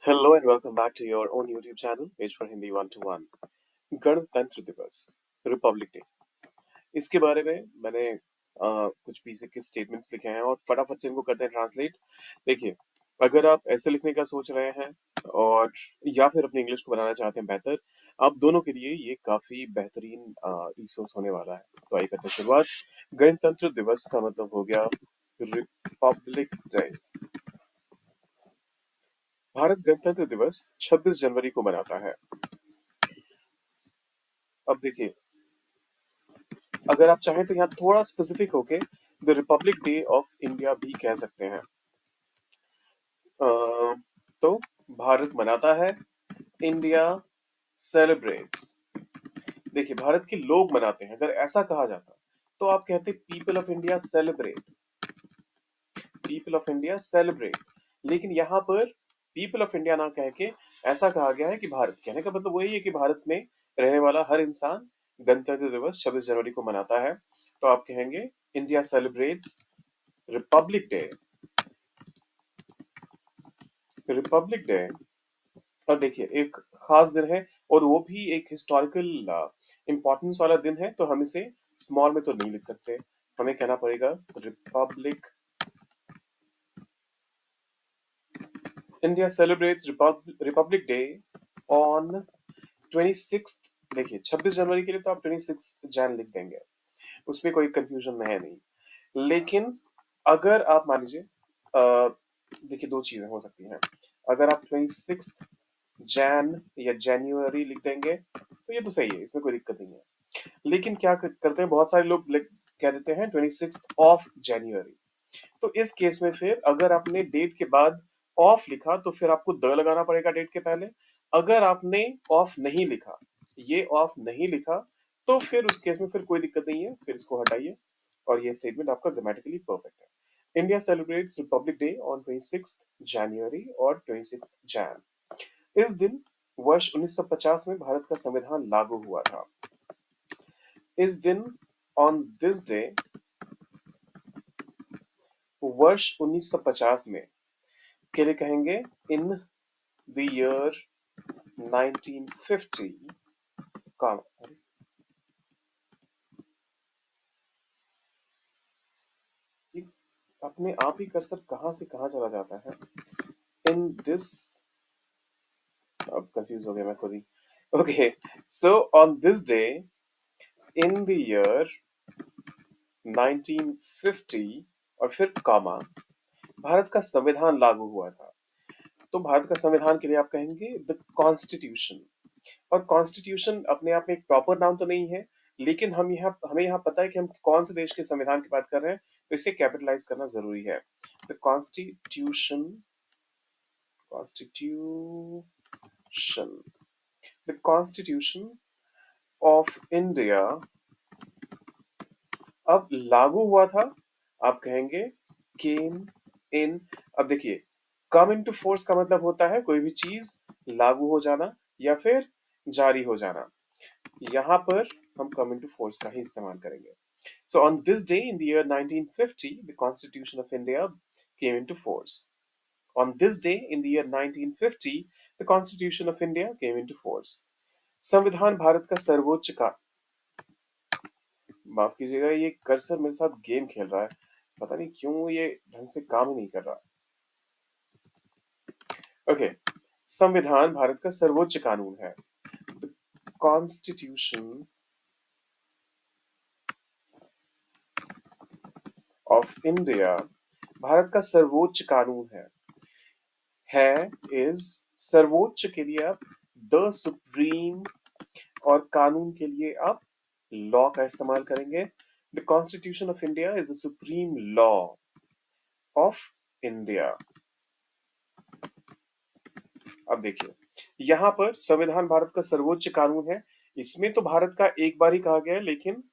Hello and welcome back to your own YouTube channel, Page for Hindi 121। गणतंत्र दिवस, Republic day, इसके बारे में मैंने कुछ बेसिक के स्टेटमेंट्स लिखे हैं और फटाफट से इनको करते हैं ट्रांसलेट। देखिए, अगर आप ऐसे लिखने का सोच रहे हैं और या फिर अपनी इंग्लिश को बनाना चाहते हैं बेहतर, आप दोनों के लिए ये काफी बेहतरीन रिसोर्स होने वाला है। तो आइए करते हैं शुरुआत। गणतंत्र दिवस का मतलब हो गया रिपब्लिक डे। भारत गणतंत्र दिवस 26 जनवरी को मनाता है। अब देखिए, अगर आप चाहें तो यहाँ थोड़ा स्पेसिफिक होके the Republic day of India भी कह सकते हैं। तो भारत मनाता है, इंडिया सेलिब्रेट्स। देखिए, भारत के लोग मनाते हैं, अगर ऐसा कहा जाता तो आप कहते people of India celebrate, people of India celebrate. लेकिन यहाँ पर पीपल ऑफ इंडिया ना कह के ऐसा कहा गया है कि भारत, कहने का मतलब वही है कि भारत में रहने वाला हर इंसान गणतंत्र दिवस 26 जनवरी को मनाता है। तो आप कहेंगे India celebrates Republic day, republic day. और देखिए, एक खास दिन है और वो भी एक हिस्टोरिकल इंपॉर्टेंस वाला दिन है, तो हम इसे स्मॉल में तो नहीं लिख सकते, हमें कहना पड़ेगा Republic, India celebrates Republic day on 26। देखिए, 26 जनवरी के लिए तो आप 26 जैन लिख देंगे, उसमें कोई कंफ्यूजन है नहीं। लेकिन अगर आप मान लीजिए, देखिए दो चीजें हो सकती हैं। अगर आप 26 जैन या जनवरी लिख देंगे तो ये तो सही है, इसमें कोई दिक्कत नहीं है। लेकिन क्या करते हैं बहुत सारे लोग, कह देते हैं 26 ऑफ जनवरी। तो इस केस में फिर अगर आपने डेट के बाद ऑफ लिखा तो फिर आपको द लगाना पड़ेगा डेट के पहले। अगर आपने ऑफ नहीं लिखा, ये ऑफ नहीं लिखा, तो फिर उस केस में फिर कोई दिक्कत नहीं है, फिर इसको हटाइए और ये स्टेटमेंट आपका ग्रामेटिकली परफेक्ट है। India celebrates Republic day on 26 जनवरी और 26 जैन। इस दिन वर्ष 1950 में भारत का संविधान लागू हुआ था। इस दिन, ऑन दिस डे, वर्ष 1950 में के लिए कहेंगे इन द ईयर 1950 का, अपने आप ही कर्सर कहां से कहां चला जाता है। इन दिस, अब कंफ्यूज हो गया मैं खुद ही। Okay, so on this day in the year 1950 और फिर कॉमा, भारत का संविधान लागू हुआ था। तो भारत का संविधान के लिए आप कहेंगे द कॉन्स्टिट्यूशन। और कॉन्स्टिट्यूशन अपने आप में एक प्रॉपर नाम तो नहीं है, लेकिन हमें यहाँ पता है कि हम कौन से देश के संविधान की बात कर रहे हैं, तो इसे कैपिटलाइज करना जरूरी है। The constitution, constitution, the constitution of India. अब लागू हुआ था, आप कहेंगे केम इन। अब देखिए, कम इनटू फोर्स का मतलब होता है कोई भी चीज लागू हो जाना या फिर जारी हो जाना। यहाँ पर हम कम इनटू फोर्स का ही इस्तेमाल करेंगे। सो on this day in the year 1950 the constitution of India came into force. On this day in the year 1950 the constitution of India came into force. संविधान भारत का सर्वोच्च का, माफ कीजिएगा, ये कर्सर मेरे साथ गेम खेल रहा है, पता नहीं क्यों ये ढंग से काम ही नहीं कर रहा। ओके, संविधान भारत का सर्वोच्च कानून है। कॉन्स्टिट्यूशन ऑफ इंडिया भारत का सर्वोच्च कानून है इज, सर्वोच्च के लिए आप द सुप्रीम और कानून के लिए आप लॉ का इस्तेमाल करेंगे। The constitution of India is the supreme law of India. अब देखिए, यहां पर संविधान भारत का सर्वोच्च कानून है, इसमें तो भारत का एक बार ही कहा गया है, लेकिन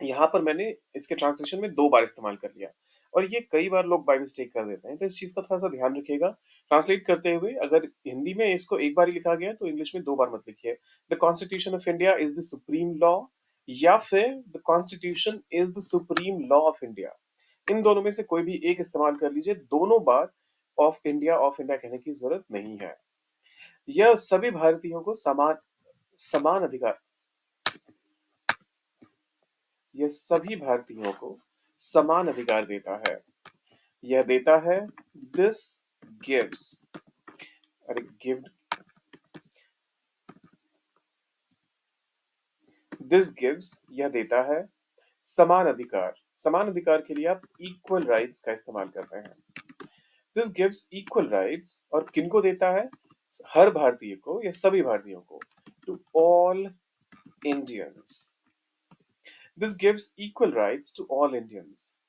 यहाँ पर मैंने इसके ट्रांसलेशन में दो बार इस्तेमाल कर लिया और ये कई बार लोग बाय मिस्टेक कर देते हैं, तो इस चीज का थोड़ा सा ध्यान रखिएगा ट्रांसलेट करते हुए। अगर हिंदी में इसको एक बार ही लिखा गया तो इंग्लिश में दो बार मत लिखिए। The constitution of India is the supreme law, या फिर the constitution is the supreme law of India. इन दोनों में से कोई भी एक इस्तेमाल कर लीजिए, दोनों बार ऑफ इंडिया कहने की जरूरत नहीं है। यह सभी भारतीयों को समान समान अधिकार यह सभी भारतीयों को समान अधिकार देता है। यह देता है दिस गिव्स अरे गिव दिस गिव्स यह देता है समान अधिकार। समान अधिकार के लिए आप इक्वल राइट्स का इस्तेमाल कर रहे हैं। दिस गिव्स इक्वल राइट्स और किनको देता है? हर भारतीय को या सभी भारतीयों को। To all Indians. This gives equal rights to all Indians.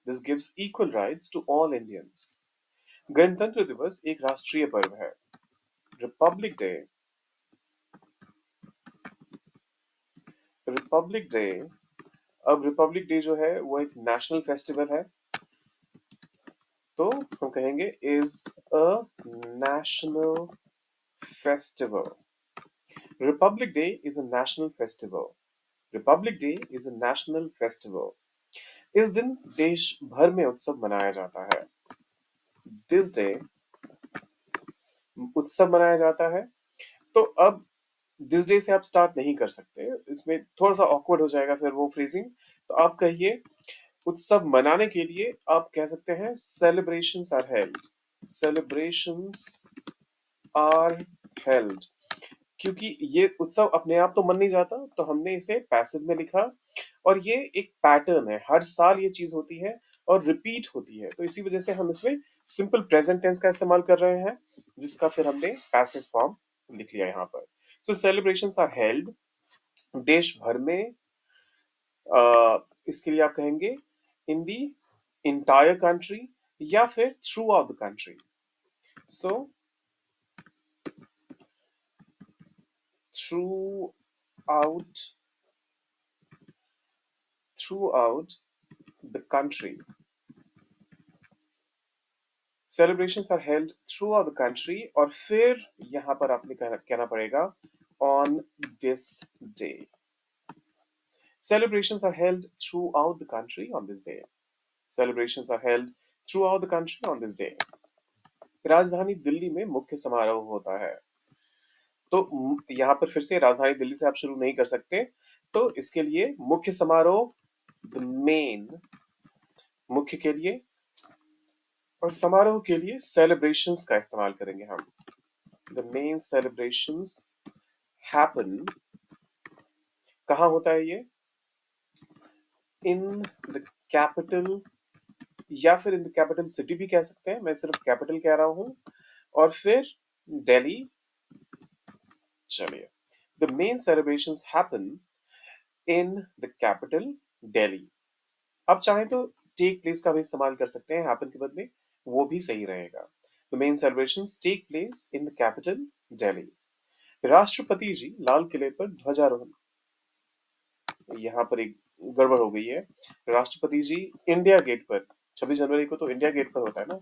This gives equal rights to all Indians. गणतंत्र दिवस एक राष्ट्रीय पर्व है। रिपब्लिक डे रिपब्लिक डे अब रिपब्लिक डे जो है वो एक नेशनल फेस्टिवल है, तो हम कहेंगे is a national festival. Republic day is a national festival. Republic day is a national festival. इस दिन देश भर में उत्सव मनाया जाता है। दिस डे उत्सव मनाया जाता है। तो अब दिस डे से आप स्टार्ट नहीं कर सकते, इसमें थोड़ा सा ऑकवर्ड हो जाएगा फिर वो फ्रेजिंग। तो आप कहिए उत्सव मनाने के लिए आप कह सकते हैं celebrations are held. Celebrations are held. क्योंकि ये उत्सव अपने आप तो मन नहीं जाता, तो हमने इसे पैसिव में लिखा। और ये एक पैटर्न है, हर साल ये चीज होती है और रिपीट होती है, तो इसी वजह से हम इसमें सिंपल प्रेजेंट टेंस का इस्तेमाल कर रहे हैं, जिसका फिर हमने पैसिव फॉर्म लिख लिया यहाँ पर। सो सेलिब्रेशंस आर हेल्ड देश भर में। इसके लिए आप कहेंगे इन दी इंटायर कंट्री या फिर through out the country. So through out throughout the country. Celebrations are held throughout the country और फिर यहां पर आपने कहना पड़ेगा on this day. Celebrations are held throughout the country on this day. Celebrations are held throughout the country on this day. राजधानी दिल्ली में मुख्य समारोह होता है। तो यहां पर फिर से राजधानी दिल्ली से आप शुरू नहीं कर सकते, तो इसके लिए मुख्य समारोह द मेन मुख्य के लिए और समारोह के लिए सेलिब्रेशंस का इस्तेमाल करेंगे हम। द मेन सेलिब्रेशंस हैपन कहाँ होता है ये? इन द कैपिटल या फिर इन द कैपिटल सिटी भी कह सकते हैं, मैं सिर्फ कैपिटल कह रहा हूं। और फिर दिल्ली। चलिए, the main celebrations happen in the capital Delhi. अब चाहें तो टेक प्लेस का भी इस्तेमाल कर सकते हैं हैपन के बदले, वो भी सही रहेगा। The main celebrations take place in the capital Delhi. राष्ट्रपति जी लाल किले पर ध्वजारोहण। यहाँ पर एक गड़बड़ हो गई है। राष्ट्रपति जी इंडिया गेट पर 26 जनवरी को तो इंडिया गेट पर होता है ना,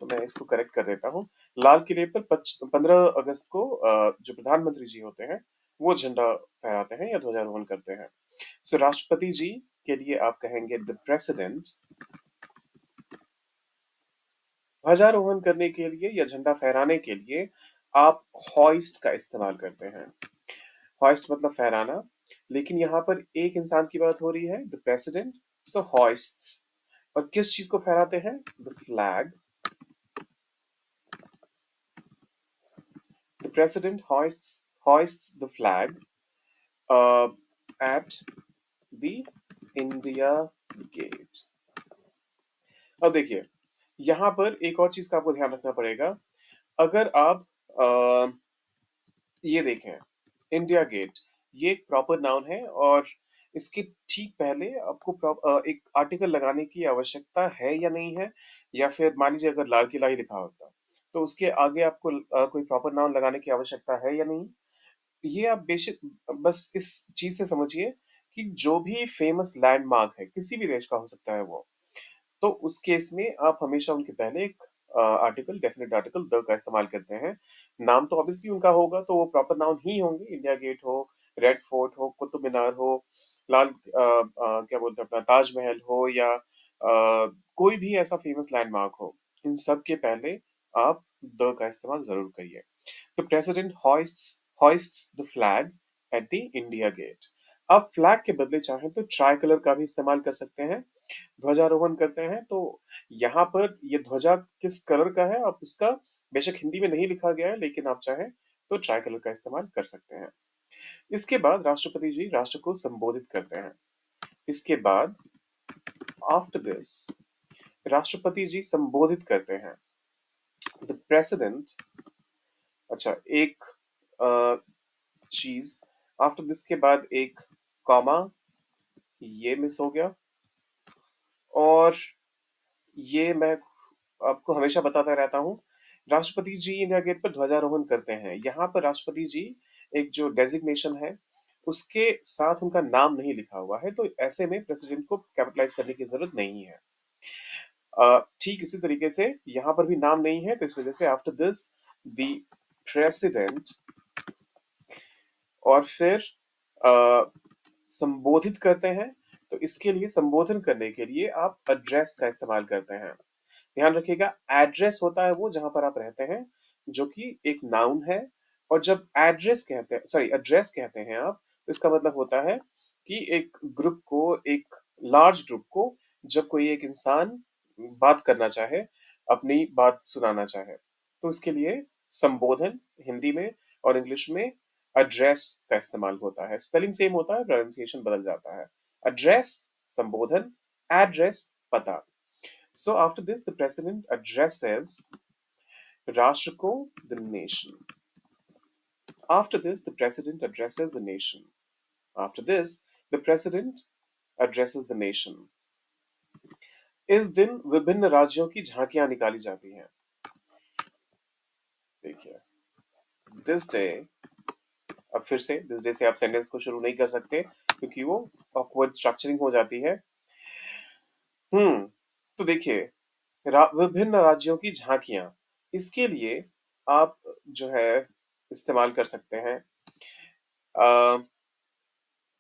तो मैं इसको करेक्ट कर देता हूँ। लाल किले पर 15 अगस्त को जो प्रधानमंत्री जी होते हैं वो झंडा फहराते हैं या ध्वजारोहण करते हैं। सो राष्ट्रपति जी के लिए आप कहेंगे द प्रेसिडेंट। ध्वजारोहण करने के लिए या झंडा फहराने के लिए आप हॉइस्ट का इस्तेमाल करते हैं। हॉइस्ट मतलब फहराना, लेकिन यहाँ पर एक इंसान की बात हो रही है, द प्रेसिडेंट। सो हॉइस्ट्स। और किस चीज को फहराते हैं? The flag. The president hoists the flag at the India Gate. अब देखिए, यहां पर एक और चीज का आपको ध्यान रखना पड़ेगा। अगर आप ये देखें, इंडिया गेट ये एक प्रॉपर नाउन है और इसके ठीक पहले आपको एक आर्टिकल लगाने की आवश्यकता है या नहीं है, या फिर मान लीजिए अगर लाल किला ही लिखा होता तो उसके आगे आपको कोई प्रॉपर नाउन लगाने की आवश्यकता है या नहीं। ये आप बेशक बस इस चीज से समझिए कि जो भी फेमस लैंडमार्क है किसी भी देश का हो सकता है वो, तो उस केस में आप हमेशा उनके पहले एक आर्टिकल, डेफिनेट आर्टिकल द का इस्तेमाल करते हैं। नाम तो ऑब्वियसली उनका होगा, तो वो प्रॉपर नाउन ही होंगे। इंडिया गेट हो, रेड फोर्ट हो, कुतुब मीनार हो, लाल क्या बोलते हैं अपना ताजमहल हो, या कोई भी ऐसा फेमस लैंडमार्क हो इन सब के पहले आप द का इस्तेमाल जरूर करिए। The president hoists the flag at the India Gate. आप फ्लैग के बदले चाहें तो ट्राई कलर का भी इस्तेमाल कर सकते हैं। ध्वजारोहण करते हैं तो यहाँ पर ये ध्वजा किस कलर का है आप उसका बेशक हिंदी में नहीं लिखा गया है, लेकिन आप चाहें तो ट्राई कलर का इस्तेमाल कर सकते हैं। इसके बाद राष्ट्रपति जी राष्ट्र को संबोधित करते हैं। इसके बाद आफ्टर दिस राष्ट्रपति जी संबोधित करते हैं। द प्रेसिडेंट, अच्छा एक चीज, आफ्टर दिस के बाद एक कॉमा ये मिस हो गया, और ये मैं आपको हमेशा बताता रहता हूँ। राष्ट्रपति जी इंडिया गेट पर ध्वजारोहण करते हैं। यहाँ पर राष्ट्रपति जी एक जो डेजिग्नेशन है उसके साथ उनका नाम नहीं लिखा हुआ है, तो ऐसे में प्रेसिडेंट को कैपिटलाइज करने की जरूरत नहीं है। ठीक इसी तरीके से यहाँ पर भी नाम नहीं है, तो इस वजह से आफ्टर दिस द प्रेसिडेंट, और फिर संबोधित करते हैं। तो इसके लिए संबोधन करने के लिए आप एड्रेस का इस्तेमाल करते हैं। ध्यान रखिएगा, एड्रेस होता है वो जहां पर आप रहते हैं, जो कि एक नाउन है। और जब एड्रेस कहते हैं, सॉरी एड्रेस कहते हैं आप, तो इसका मतलब होता है कि एक ग्रुप को, एक लार्ज ग्रुप को, जब कोई एक इंसान बात करना चाहे, अपनी बात सुनाना चाहे, तो इसके लिए संबोधन हिंदी में और इंग्लिश में एड्रेस का इस्तेमाल होता है। स्पेलिंग सेम होता है, प्रोनाउंसिएशन बदल जाता है। एड्रेस संबोधन, एड्रेस पता। So after this, the president addresses राष्ट्र को, the nation. After this, the president addresses the nation. After this, the president addresses the nation. इस दिन विभिन्न राज्यों की झांकियां निकाली जाती हैं। देखिए, this day, अब फिर से this day से आप सेंटेंस को शुरू नहीं कर सकते क्योंकि वो awkward स्ट्रक्चरिंग हो जाती है। तो देखिए, विभिन्न राज्यों की झांकियां, इसके लिए आप जो है इस्तेमाल कर सकते हैं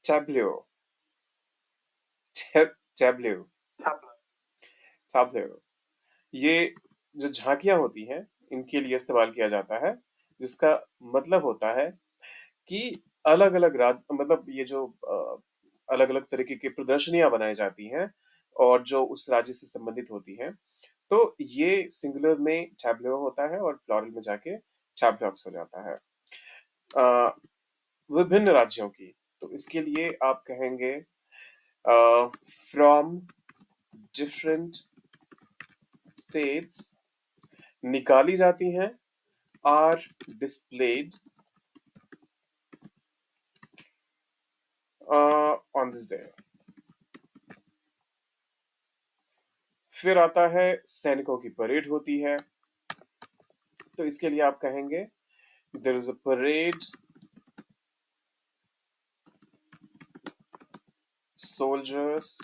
टैब्लो, टैब्लो, टैब्लो। ये जो झांकियां होती हैं इनके लिए इस्तेमाल किया जाता है, जिसका मतलब होता है कि अलग अलग राज्य, मतलब ये जो अलग अलग तरीके की प्रदर्शनियां बनाई जाती हैं और जो उस राज्य से संबंधित होती हैं, तो ये सिंगुलर में टैब्लो होता है और प्लूरल में जाके टैब्लॉक्स हो जाता है। विभिन्न राज्यों की, तो इसके लिए आप कहेंगे फ्रॉम डिफरेंट स्टेट्स, निकाली जाती हैं, are displayed on this day. फिर आता है सैनिकों की परेड होती है, तो इसके लिए आप कहेंगे there is a parade, soldiers,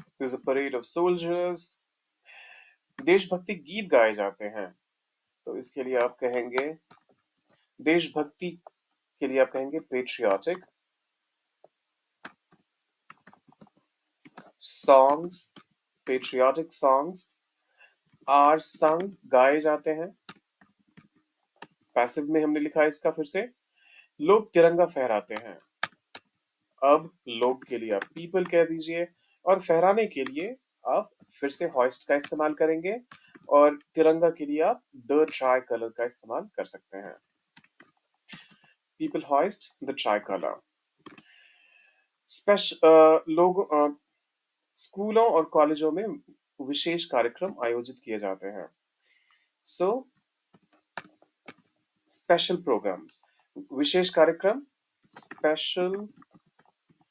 there is a parade of soldiers. देशभक्ति गीत गाए जाते हैं, तो इसके लिए आप कहेंगे देशभक्ति के लिए आप कहेंगे patriotic songs, patriotic songs are sung, गाए जाते हैं। पैसिव में हमने लिखा है इसका, फिर से लोग तिरंगा फहराते हैं। अब लोग के लिए आप पीपल कह दीजिए, और फहराने के लिए आप फिर से हॉइस्ट का इस्तेमाल करेंगे, और तिरंगा के लिए आप द ट्राई कलर का इस्तेमाल कर सकते हैं। People hoist the try colour. लोग स्कूलों और कॉलेजों में विशेष कार्यक्रम आयोजित किए जाते हैं। सो स्पेशल प्रोग्राम्स, विशेष कार्यक्रम, स्पेशल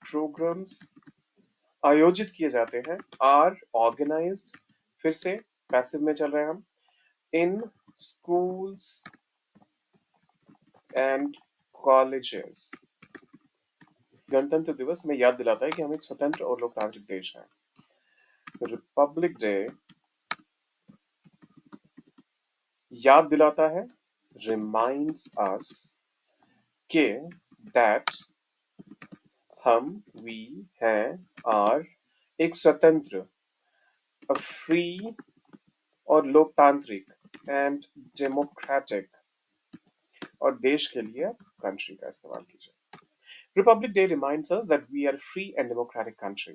प्रोग्राम्स आयोजित किए जाते हैं। आर ऑर्गेनाइज्ड, फिर से पैसिव में चल रहे हैं हम, इन स्कूल्स एंड कॉलेजेस। गणतंत्र दिवस में याद दिलाता है कि हम एक स्वतंत्र और लोकतांत्रिक देश हैं। रिपब्लिक डे याद दिलाता है, रिमाइंड्स अस के दैट हम, वी हैं, आर एक स्वतंत्र, अ फ्री और लोकतांत्रिक एंड डेमोक्रेटिक, और देश के लिए कंट्री का इस्तेमाल कीजिए। Republic day reminds us that we are free and democratic country.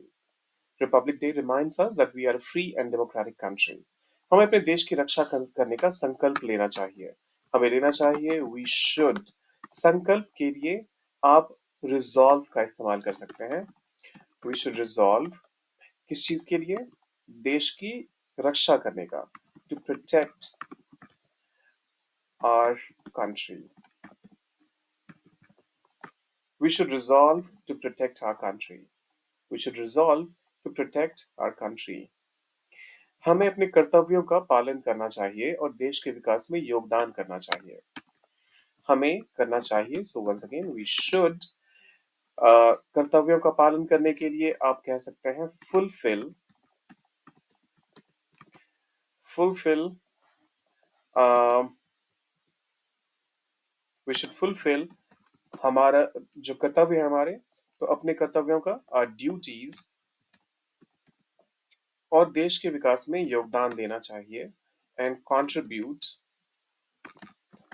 Republic day reminds us that we are free and democratic country. हमें अपने देश की रक्षा करने का संकल्प लेना चाहिए। हमें लेना चाहिए, वी शुड। संकल्प के लिए आप रिजॉल्व का इस्तेमाल कर सकते हैं। वी शुड रिजॉल्व किस चीज के लिए? देश की रक्षा करने का, to protect our country. We should resolve to protect our country. We should resolve to protect our country. हमें अपने कर्तव्यों का पालन करना चाहिए और देश के विकास में योगदान करना चाहिए। हमें करना चाहिए, so once again we should. कर्तव्यों का पालन करने के लिए आप कह सकते हैं fulfil. Fulfil, we should fulfil हमारा जो कर्तव्य है हमारे, तो अपने कर्तव्यों का ड्यूटीज, और देश के विकास में योगदान देना चाहिए। एंड कंट्रीब्यूट,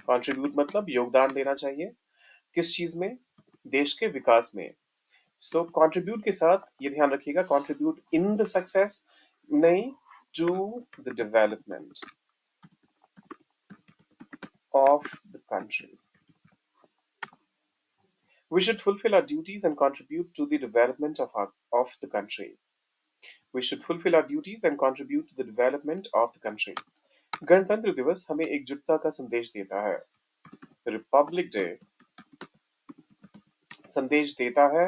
कंट्रीब्यूट मतलब योगदान देना चाहिए किस चीज में? देश के विकास में। सो कंट्रीब्यूट के साथ ये ध्यान रखिएगा, कंट्रीब्यूट इन द सक्सेस नहीं, to the development of the country. We should fulfill our duties and contribute to the development of the country. We should fulfill our duties and contribute to the development of the country. गणतंत्र दिवस हमें एकजुटता का संदेश देता है। Republic day संदेश देता है,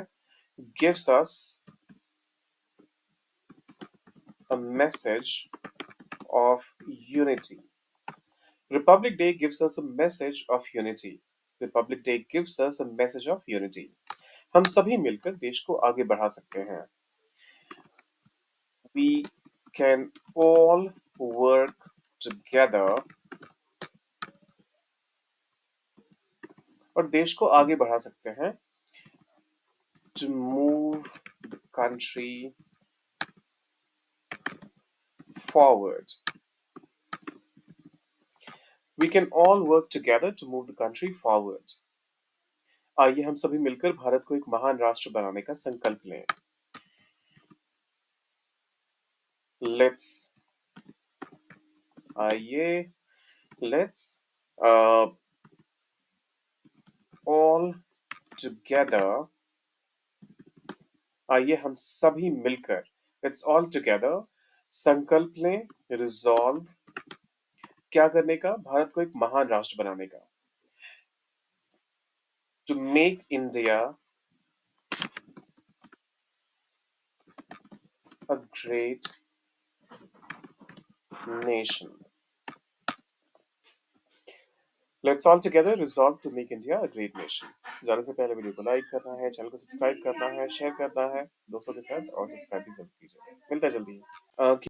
gives us a message of unity. Republic Day gives us a message of unity. Republic Day gives us a message of unity. हम सभी मिलकर देश को आगे बढ़ा सकते हैं। We can all work together, और देश को आगे बढ़ा सकते हैं, to move the country forward. We can all work together to move the country forward. आइए हम सभी मिलकर भारत को एक महान राष्ट्र बनाने का संकल्प लें। Let's आइए let's all together, आइए हम सभी मिलकर, let's all together संकल्प लें, रिजॉल्व क्या करने का? भारत को एक महान राष्ट्र बनाने का। To make India a great nation. Let's all together resolve to make India a great nation. जाने से पहले वीडियो को लाइक करना है, चैनल को सब्सक्राइब करना है, शेयर करना है दोस्तों के साथ, और सब्सक्राइब भी जरूर कीजिए। मिलता है जल्दी।